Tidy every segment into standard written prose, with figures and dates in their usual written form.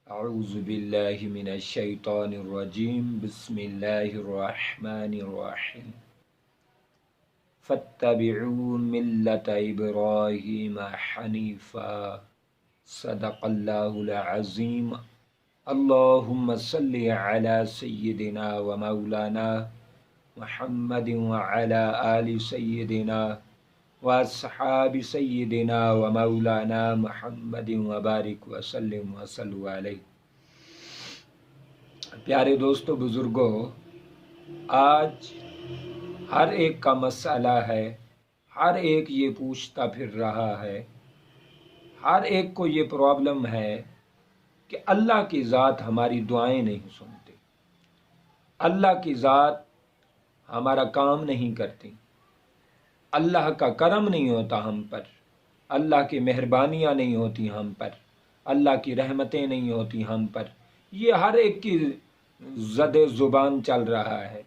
اعوذ باللہ من الشیطان الرجیم بسم اللہ الرحمن الرحیم فاتبعوا ملة ابراہیم حنیفا صدق اللہ العظیم اللہم صلی علی سیدنا و مولانا محمد وعلی آل سیدنا واصحاب سیدنا و مولانا محمد وبارک وسلم وصلو علیہ۔ پیارے دوستو، بزرگوں، آج ہر ایک کا مسئلہ ہے، ہر ایک یہ پوچھتا پھر رہا ہے، ہر ایک کو یہ پرابلم ہے کہ اللہ کی ذات ہماری دعائیں نہیں سنتی، اللہ کی ذات ہمارا کام نہیں کرتی، اللہ کا کرم نہیں ہوتا ہم پر، اللہ کی مہربانیاں نہیں ہوتی ہم پر، اللہ کی رحمتیں نہیں ہوتی ہم پر۔ یہ ہر ایک کی زد زبان چل رہا ہے،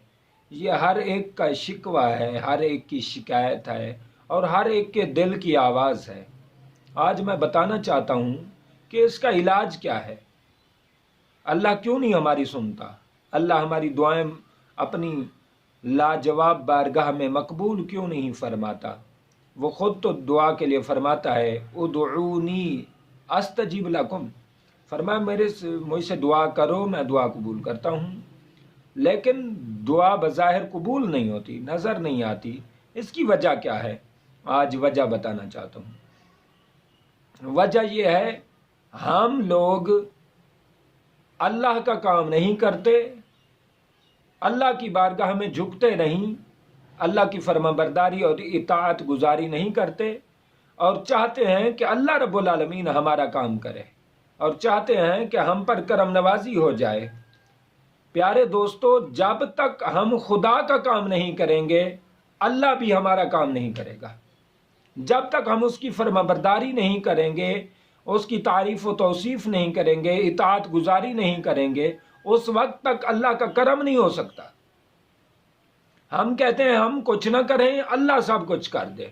یہ ہر ایک کا شکوہ ہے، ہر ایک کی شکایت ہے اور ہر ایک کے دل کی آواز ہے۔ آج میں بتانا چاہتا ہوں کہ اس کا علاج کیا ہے۔ اللہ کیوں نہیں ہماری سنتا؟ اللہ ہماری دعائیں اپنی لاجواب بارگاہ میں مقبول کیوں نہیں فرماتا؟ وہ خود تو دعا کے لیے فرماتا ہے ادعونی استجب لکم، فرمایا مجھ سے دعا کرو، میں دعا قبول کرتا ہوں۔ لیکن دعا بظاہر قبول نہیں ہوتی، نظر نہیں آتی۔ اس کی وجہ کیا ہے؟ آج وجہ بتانا چاہتا ہوں۔ وجہ یہ ہے، ہم لوگ اللہ کا کام نہیں کرتے، اللہ کی بارگاہ میں جھکتے نہیں، اللہ کی فرما برداری اور اطاعت گزاری نہیں کرتے، اور چاہتے ہیں کہ اللہ رب العالمین ہمارا کام کرے، اور چاہتے ہیں کہ ہم پر کرم نوازی ہو جائے۔ پیارے دوستو، جب تک ہم خدا کا کام نہیں کریں گے، اللہ بھی ہمارا کام نہیں کرے گا۔ جب تک ہم اس کی فرما برداری نہیں کریں گے، اس کی تعریف و توصیف نہیں کریں گے، اطاعت گزاری نہیں کریں گے، اس وقت تک اللہ کا کرم نہیں ہو سکتا۔ ہم کہتے ہیں ہم کچھ نہ کریں، اللہ سب کچھ کر دے،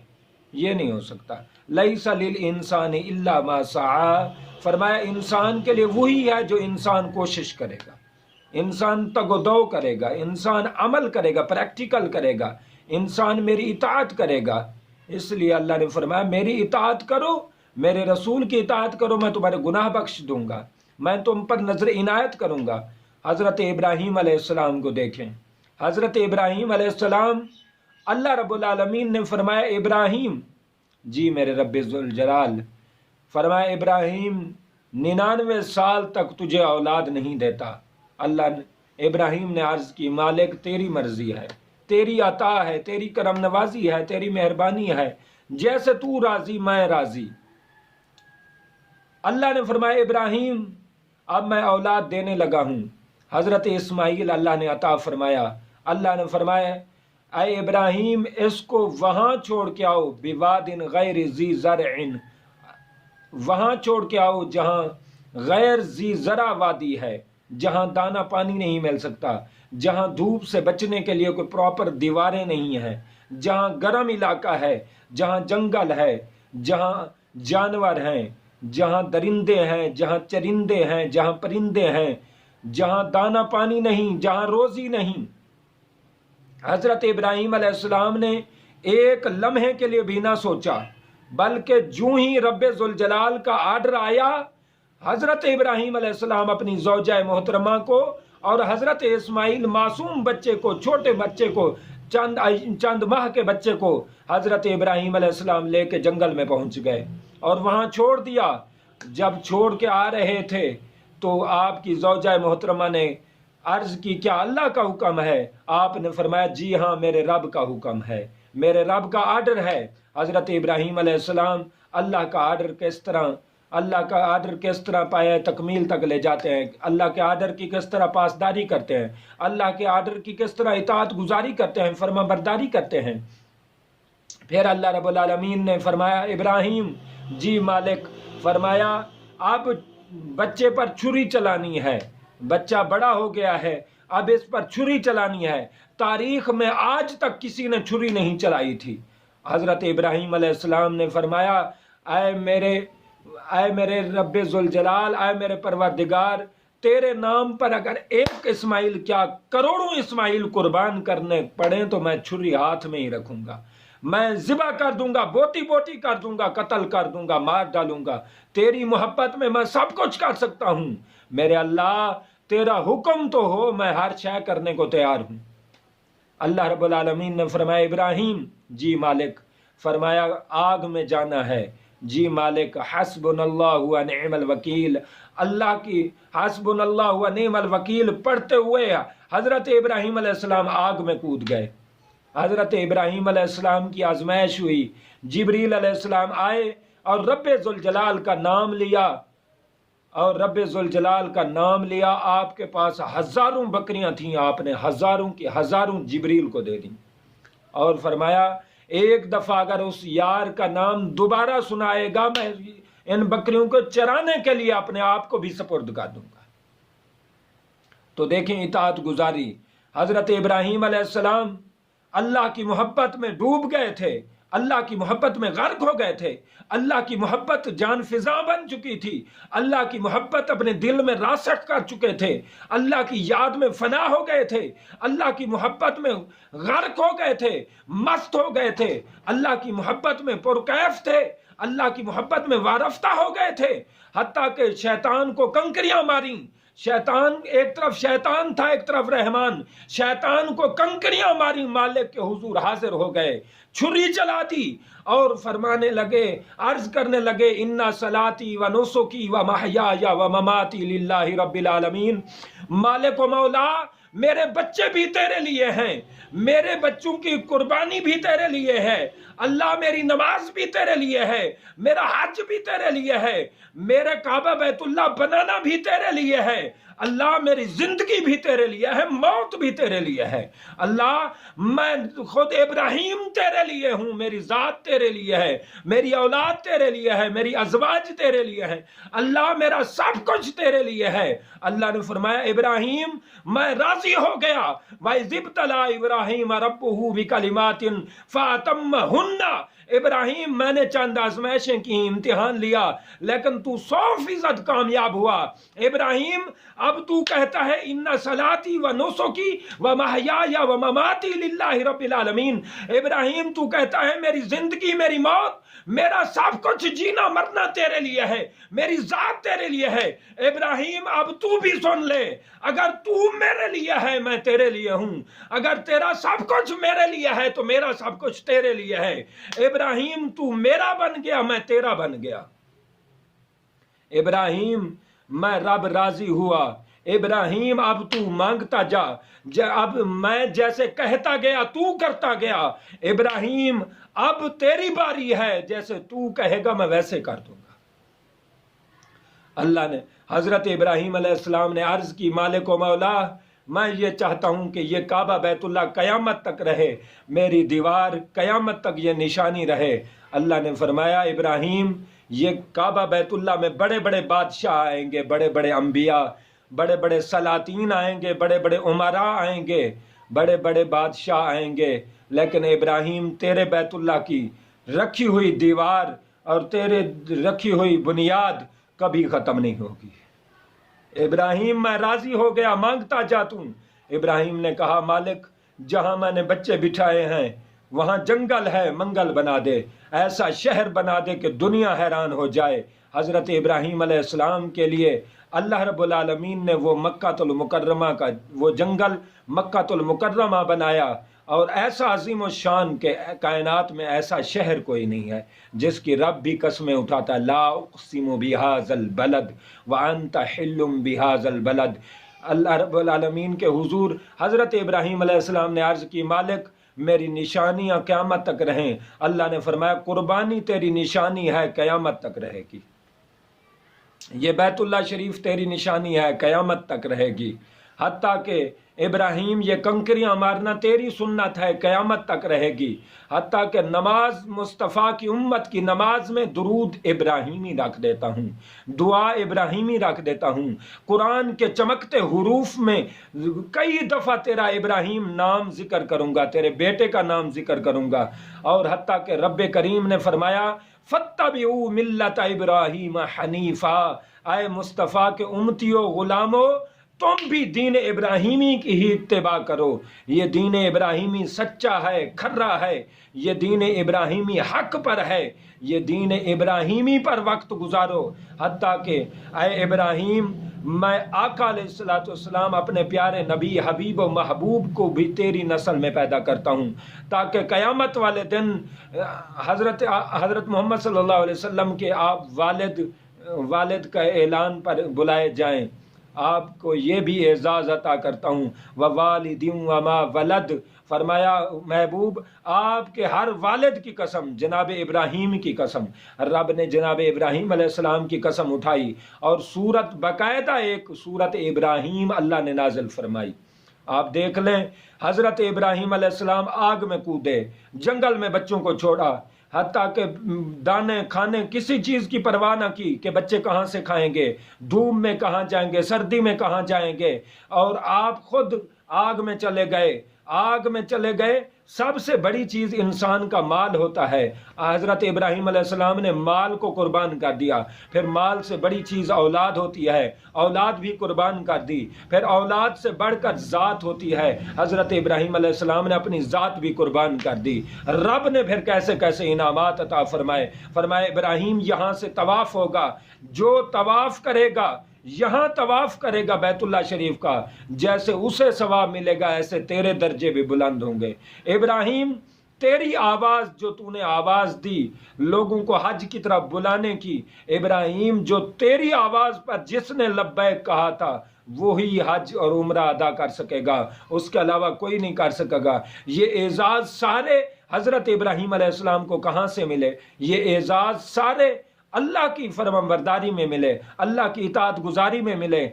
یہ نہیں ہو سکتا۔ لیس للانسان الا ما سعی، فرمایا انسان کے لیے وہی ہے جو انسان کوشش کرے گا، انسان تگ و دو کرے گا، انسان عمل کرے گا، پریکٹیکل کرے گا، انسان میری اطاعت کرے گا۔ اس لیے اللہ نے فرمایا میری اطاعت کرو، میرے رسول کی اطاعت کرو، میں تمہارے گناہ بخش دوں گا، میں تم پر نظر عنایت کروں گا۔ حضرت ابراہیم علیہ السلام کو دیکھیں، حضرت ابراہیم علیہ السلام، اللہ رب العالمین نے فرمایا ابراہیم، جی میرے رب ذوالجلال، فرمایا ابراہیم 99 سال تک تجھے اولاد نہیں دیتا۔ ابراہیم نے عرض کی مالک تیری مرضی ہے، تیری عطا ہے، تیری کرم نوازی ہے، تیری مہربانی ہے، جیسے تو راضی میں راضی۔ اللہ نے فرمایا ابراہیم اب میں اولاد دینے لگا ہوں۔ حضرت اسماعیل اللہ نے عطا فرمایا۔ اللہ نے فرمایا اے ابراہیم اس کو وہاں چھوڑ کے آؤ، بواد غیر ذی زرع، وہاں چھوڑ کے آؤ جہاں غیر ذی زرع وادی ہے، جہاں دانا پانی نہیں مل سکتا، جہاں دھوپ سے بچنے کے لیے کوئی پراپر دیواریں نہیں ہیں، جہاں گرم علاقہ ہے، جہاں جنگل ہے، جہاں جانور ہیں، جہاں درندے ہیں، جہاں چرندے ہیں، جہاں پرندے ہیں، جہاں دانا پانی نہیں، جہاں روزی نہیں۔ حضرت ابراہیم علیہ السلام نے ایک لمحے کے لیے بھی نہ سوچا، بلکہ جو ہی رب ذوالجلال کا آرڈر آیا، حضرت ابراہیم علیہ السلام اپنی زوجہ محترمہ کو اور حضرت اسماعیل معصوم بچے کو، چھوٹے بچے کو، چند ماہ کے بچے کو حضرت ابراہیم علیہ السلام لے کے جنگل میں پہنچ گئے اور وہاں چھوڑ دیا۔ جب چھوڑ کے آ رہے تھے تو آپ کی زوجہ محترمہ نے عرض کی کیا اللہ کا حکم ہے؟ آپ نے فرمایا جی ہاں میرے رب کا حکم ہے، میرے رب کا آرڈر ہے۔ حضرت ابراہیم علیہ السلام اللہ کا آرڈر کس طرح پایا تکمیل تک لے جاتے ہیں، اللہ کے آرڈر کی کس طرح پاسداری کرتے ہیں، اللہ کے آرڈر کی کس طرح اطاعت گزاری کرتے ہیں، فرما برداری کرتے ہیں۔ پھر اللہ رب العالمین نے فرمایا ابراہیم جی مالک، فرمایا اب بچے پر چھری چلانی ہے، بچہ بڑا ہو گیا ہے، اب اس پر چھری چلانی ہے۔ تاریخ میں آج تک کسی نے چھری نہیں چلائی تھی۔ حضرت ابراہیم علیہ السلام نے فرمایا اے اے میرے رب ذوالجلال، اے میرے پروردگار، تیرے نام پر اگر ایک اسماعیل کیا کروڑوں اسماعیل قربان کرنے پڑیں تو میں چھری ہاتھ میں ہی رکھوں گا، میں ذبح کر دوں گا، بوٹی بوٹی کر دوں گا، قتل کر دوں گا، مار ڈالوں گا۔ تیری محبت میں سب کچھ کر سکتا ہوں میرے اللہ، تیرا حکم تو ہو، میں ہر شے کرنے کو تیار ہوں۔ اللہ رب العالمین نے فرمایا ابراہیم، جی مالک، فرمایا آگ میں جانا ہے، جی مالک، حسبنا اللہ و نعم الوکیل، اللہ کی حسبنا اللہ و نعم الوکیل پڑھتے ہوئے حضرت ابراہیم علیہ السلام آگ میں کود گئے۔ حضرت ابراہیم علیہ السلام کی آزمائش ہوئی، جبریل علیہ السلام آئے اور رب ذوالجلال کا نام لیا، اور رب ذوالجلال کا نام لیا۔ آپ کے پاس ہزاروں بکریاں تھیں، آپ نے ہزاروں کی ہزاروں جبریل کو دے دیں، اور فرمایا ایک دفعہ اگر اس یار کا نام دوبارہ سنائے گا، میں ان بکریوں کو چرانے کے لیے اپنے آپ کو بھی سپرد کر دوں گا۔ تو دیکھیں اطاعت گزاری، حضرت ابراہیم علیہ السلام اللہ کی محبت میں ڈوب گئے تھے، اللہ کی محبت میں غرق ہو گئے تھے، اللہ کی محبت جان فضا بن چکی تھی، اللہ کی محبت اپنے دل میں راسخ کر چکے تھے، اللہ کی یاد میں فنا ہو گئے تھے، اللہ کی محبت میں غرق ہو گئے تھے، مست ہو گئے تھے، اللہ کی محبت میں پرکیف تھے، اللہ کی محبت میں وارفتہ ہو گئے تھے، حتیٰ کہ شیطان کو کنکریاں ماریں۔ شیطان ایک طرف شیطان تھا، ایک طرف رحمان، شیطان کو کنکریاں ماری، مالک کے حضور حاضر ہو گئے، چھری چلا دی اور فرمانے لگے، عرض کرنے لگے، اِنَّ صَلَاتِي وَنُسُكِي وَمَحْيَايَ وَمَمَاتِي لِلَّهِ رَبِّ الْعَالَمِينَ۔ مالک و مولا، میرے بچے بھی تیرے لیے ہیں، میرے بچوں کی قربانی بھی تیرے لیے ہے، اللہ میری نماز بھی تیرے لیے ہے، میرا حج بھی تیرے لیے ہے، میرے کعبہ بیت اللہ بنانا بھی تیرے لیے ہے، اللہ میری زندگی بھی تیرے لیے ہے، موت بھی تیرے لیے ہے، اللہ میں خود ابراہیم تیرے لیے ہوں، میری ذات تیرے لیے ہے، میری اولاد تیرے لیے ہے، میری ازواج تیرے لیے ہے، اللہ میرا سب کچھ تیرے لیے ہے۔ اللہ نے فرمایا ابراہیم میں راضی ہو گیا، وَإِذِ ابْتَلَىٰ إِبْرَاهِيمَ رَبُّهُ بِكَلِمَاتٍ فَأَتَمَّهُنَّ، ابراہیم میں نے چند آزمائشیں کی، امتحان لیا، لیکن تو 100% کامیاب ہوا۔ ابراہیم اب تو کہتا ہے اِنَّ صَلَاتِي وَنُسُكِي وَمَحْيَايَ وَمَمَاتِي لِلَّهِ رَبِّ الْعَالَمِينَ، ابراہیم تو کہتا ہے میری زندگی، میری موت، میرا سب کچھ، جینا مرنا تیرے لیے ہے، میری ذات تیرے لیے ہے۔ ابراہیم اب تو بھی سن لے، اگر تو میرے لیے ہے میں تیرے لیے ہوں، اگر تیرا سب کچھ میرے لیے ہے تو میرا سب کچھ تیرے لیے ہے۔ ابراہیم تو میرا بن گیا، میں تیرا بن گیا۔ ابراہیم میں رب راضی ہوا، ابراہیم اب تو مانگتا جا، اب میں جیسے کہتا گیا تو کرتا گیا، ابراہیم اب تیری باری ہے، جیسے تو کہے گا میں ویسے کر دوں گا۔ اللہ نے حضرت ابراہیم علیہ السلام نے عرض کی، مالک و مولا میں یہ چاہتا ہوں کہ یہ کعبہ بیت اللہ قیامت تک رہے، میری دیوار قیامت تک یہ نشانی رہے۔ اللہ نے فرمایا ابراہیم یہ کعبہ بیت اللہ میں بڑے بڑے بادشاہ آئیں گے، بڑے بڑے انبیاء، بڑے بڑے سلاطین آئیں گے، بڑے بڑے عمراء آئیں گے، بڑے بڑے بادشاہ آئیں گے، لیکن ابراہیم تیرے بیت اللہ کی رکھی ہوئی دیوار اور تیرے رکھی ہوئی بنیاد کبھی ختم نہیں ہوگی۔ ابراہیم میں راضی ہو گیا، مانگتا جا توں۔ ابراہیم نے کہا مالک جہاں میں نے بچے بٹھائے ہیں وہاں جنگل ہے، منگل بنا دے، ایسا شہر بنا دے کہ دنیا حیران ہو جائے۔ حضرت ابراہیم علیہ السلام کے لیے اللہ رب العالمین نے وہ مکہ المکرمہ کا وہ جنگل مکہ المکرمہ بنایا، اور ایسا عظیم و شان کہ کائنات میں ایسا شہر کوئی نہیں ہے جس کی رب بھی قسمیں اٹھاتا ہے، لا اقسم بہذا البلد وانت حل بہذا البلد۔ اللہ رب العالمین کے حضور حضرت ابراہیم علیہ السلام نے عرض کی، مالک میری نشانیاں قیامت تک رہیں۔ اللہ نے فرمایا قربانی تیری نشانی ہے، قیامت تک رہے گی، یہ بیت اللہ شریف تیری نشانی ہے، قیامت تک رہے گی۔ حتیٰ کہ ابراہیم یہ کنکریاں مارنا تیری سنت ہے، قیامت تک رہے گی۔ حتیٰ کہ نماز مصطفیٰ کی امت کی نماز میں درود ابراہیمی رکھ دیتا ہوں، دعا ابراہیمی رکھ دیتا ہوں، قرآن کے چمکتے حروف میں کئی دفعہ تیرا ابراہیم نام ذکر کروں گا، تیرے بیٹے کا نام ذکر کروں گا۔ اور حتیٰ کہ رب کریم نے فرمایا فَاتَّبِعُوا مِلَّةَ ابراہیم حنیفا، اے مصطفیٰ کے امتیوں غلاموں تم بھی دین ابراہیمی کی ہی اتباع کرو۔ یہ دین ابراہیمی سچا ہے، کھرا ہے، یہ دین ابراہیمی حق پر ہے، یہ دین ابراہیمی پر وقت گزارو۔ حتیٰ کہ اے ابراہیم میں آقا علیہ السلام اپنے پیارے نبی حبیب و محبوب کو بھی تیری نسل میں پیدا کرتا ہوں، تاکہ قیامت والے دن حضرت محمد صلی اللہ علیہ وسلم کے آپ والد کا اعلان پر بلائے جائیں۔ آپ کو یہ بھی اعزاز عطا کرتا ہوں، ووالد وما ولد، فرمایا محبوب آپ کے ہر والد کی قسم، جناب ابراہیم کی قسم، رب نے جناب ابراہیم علیہ السلام کی قسم اٹھائی اور سورت باقاعدہ ایک سورت ابراہیم اللہ نے نازل فرمائی۔ آپ دیکھ لیں حضرت ابراہیم علیہ السلام آگ میں کودے، جنگل میں بچوں کو چھوڑا، حتیٰ کہ دانے کھانے کسی چیز کی پرواہ نہ کی کہ بچے کہاں سے کھائیں گے، دھوپ میں کہاں جائیں گے، سردی میں کہاں جائیں گے، اور آپ خود آگ میں چلے گئے۔ سب سے بڑی چیز انسان کا مال ہوتا ہے، حضرت ابراہیم علیہ السلام نے مال کو قربان کر دیا، پھر مال سے بڑی چیز اولاد ہوتی ہے، اولاد بھی قربان کر دی، پھر اولاد سے بڑھ کر ذات ہوتی ہے، حضرت ابراہیم علیہ السلام نے اپنی ذات بھی قربان کر دی۔ رب نے پھر کیسے کیسے انعامات عطا فرمائے ابراہیم یہاں سے طواف ہوگا، جو طواف کرے گا یہاں طواف کرے گا بیت اللہ شریف کا، جیسے اسے ثواب ملے گا ایسے تیرے درجے بھی بلند ہوں گے۔ ابراہیم تیری آواز جو تو نے آواز دی لوگوں کو حج کی طرف بلانے کی، ابراہیم جو تیری آواز پر جس نے لبیک کہا تھا وہی حج اور عمرہ ادا کر سکے گا، اس کے علاوہ کوئی نہیں کر سکے گا۔ یہ اعزاز سارے حضرت ابراہیم علیہ السلام کو کہاں سے ملے؟ یہ اعزاز سارے اللہ کی فرمانبرداری میں ملے، اللہ کی اطاعت گزاری میں ملے۔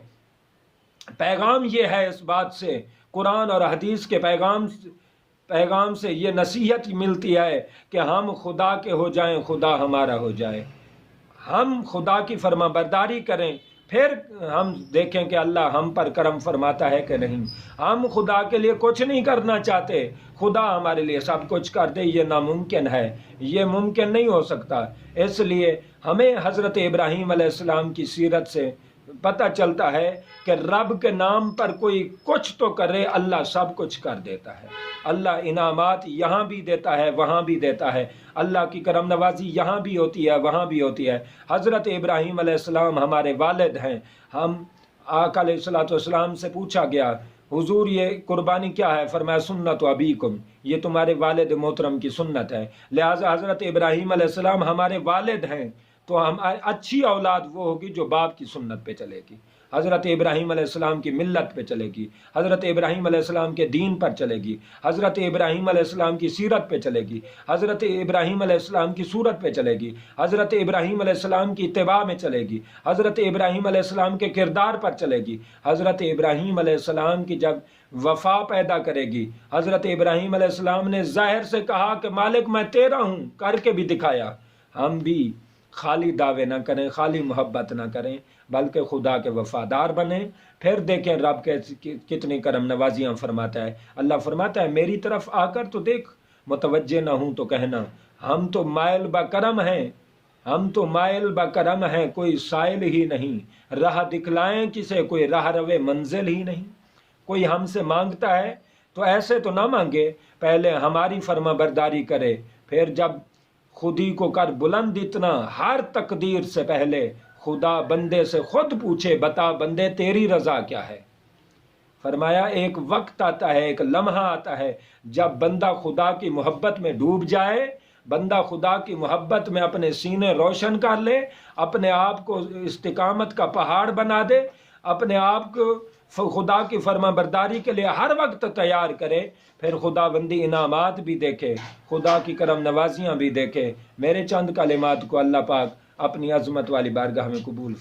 پیغام یہ ہے اس بات سے، قرآن اور حدیث کے پیغام سے یہ نصیحت ملتی ہے کہ ہم خدا کے ہو جائیں، خدا ہمارا ہو جائے، ہم خدا کی فرمانبرداری کریں، پھر ہم دیکھیں کہ اللہ ہم پر کرم فرماتا ہے کہ نہیں۔ ہم خدا کے لیے کچھ نہیں کرنا چاہتے، خدا ہمارے لیے سب کچھ کر دے، یہ ناممکن ہے، یہ ممکن نہیں ہو سکتا۔ اس لیے ہمیں حضرت ابراہیم علیہ السلام کی سیرت سے پتہ چلتا ہے کہ رب کے نام پر کوئی کچھ تو کرے، اللہ سب کچھ کر دیتا ہے۔ اللہ انعامات یہاں بھی دیتا ہے، وہاں بھی دیتا ہے، اللہ کی کرم نوازی یہاں بھی ہوتی ہے، وہاں بھی ہوتی ہے۔ حضرت ابراہیم علیہ السلام ہمارے والد ہیں۔ ہم آقا علیہ السلام سے پوچھا گیا حضور یہ قربانی کیا ہے؟ فرمایا سنت ابیکم، یہ تمہارے والد محترم کی سنت ہے۔ لہٰذا حضرت ابراہیم علیہ السلام ہمارے والد ہیں، تو ہم اچھی اولاد وہ ہوگی جو باپ کی سنت پہ چلے گی، حضرت ابراہیم علیہ السلام کی ملت پہ چلے گی، حضرت ابراہیم علیہ السلام کے دین پر چلے گی، حضرت ابراہیم علیہ السلام کی سیرت پہ چلے گی، حضرت ابراہیم علیہ السلام کی صورت پہ چلے گی، حضرت ابراہیم علیہ السلام کی اتباع میں چلے گی، حضرت ابراہیم علیہ السلام کے کردار پر چلے گی۔ حضرت ابراہیم علیہ السلام کی جب وفا پیدا کرے گی، حضرت ابراہیم علیہ السلام نے ظاہر سے کہا کہ مالک میں تیرا ہوں، کر کے بھی دکھایا۔ ہم بھی خالی دعوے نہ کریں، خالی محبت نہ کریں، بلکہ خدا کے وفادار بنیں، پھر دیکھیں رب کتنی کرم نوازیاں فرماتا ہے۔ اللہ فرماتا ہے میری طرف آ کر تو دیکھ، متوجہ نہ ہوں تو کہنا ہم تو مائل با کرم ہیں، ہم تو مائل با کرم ہیں، کوئی سائل ہی نہیں، راہ دکھلائیں کسے، کوئی راہ روے منزل ہی نہیں۔ کوئی ہم سے مانگتا ہے تو ایسے تو نہ مانگے، پہلے ہماری فرما برداری کرے، پھر جب خودی کو کر بلند اتنا، ہر تقدیر سے پہلے خدا بندے سے خود پوچھے بتا بندے تیری رضا کیا ہے۔ فرمایا ایک وقت آتا ہے، ایک لمحہ آتا ہے جب بندہ خدا کی محبت میں ڈوب جائے، بندہ خدا کی محبت میں اپنے سینے روشن کر لے، اپنے آپ کو استقامت کا پہاڑ بنا دے، اپنے آپ کو خدا کی فرما برداری کے لیے ہر وقت تیار کرے، پھر خدا بندی انعامات بھی دیکھے، خدا کی کرم نوازیاں بھی دیکھے۔ میرے چند کلمات کو اللہ پاک اپنی عظمت والی بارگاہ میں قبول فرمائے۔